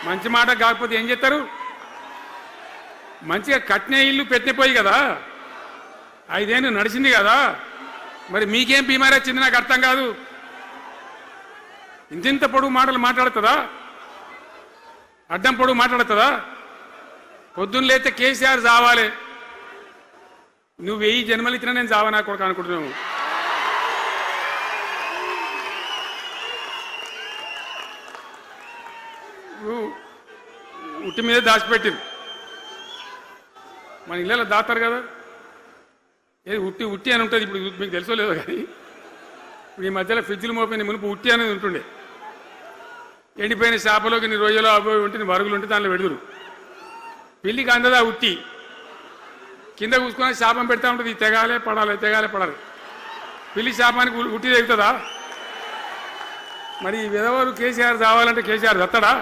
మంచి మాట కాకపోతే ఏం చేస్తారు? మంచిగా కట్నే ఇల్లు పెట్టిపోయి కదా, 5 ఏళ్ళు నడిచింది కదా, మరి మీకేం బీమారీ వచ్చింది నాకు అర్థం కాదు. ఇంతింత పొడుగు మాటలు మాట్లాడుతుందా? అడ్డం పొడుగు మాట్లాడుతుందా? పొద్దున్న లేస్తే కేసీఆర్ చావాలి, నువ్వు 1000 జన్మలు ఇచ్చినా నేను చావనా కొడుకు అనుకుంటున్నావు. ఉట్టి మీద దాచిపెట్టింది, మన ఇళ్ళలో దాతారు కదా, ఏది ఉట్టి ఉట్టి అని ఉంటుంది. ఇప్పుడు మీకు తెలుసో లేదో కానీ ఇప్పుడు ఈ మధ్యలో ఫ్రిడ్జ్లు మోపిన మునుపు ఉట్టి అనేది ఉంటుండే. ఎండిపోయిన చేపలోకి నీ రొయ్యలో అవి ఉంటే వరుగులు ఉంటే దానిలో పెడుదురు. పిల్లికి అందదా ఉట్టి, కింద కూసుకొని శాపం పెడతా ఉంటుంది, తెగాలే పడాలి తెగాలే పడాలి. పిల్లి శాపానికి ఉట్టి తెగుతుందా? మరి ఈ విధవారు కేసీఆర్ చావాలంటే కేసీఆర్ దత్తడా?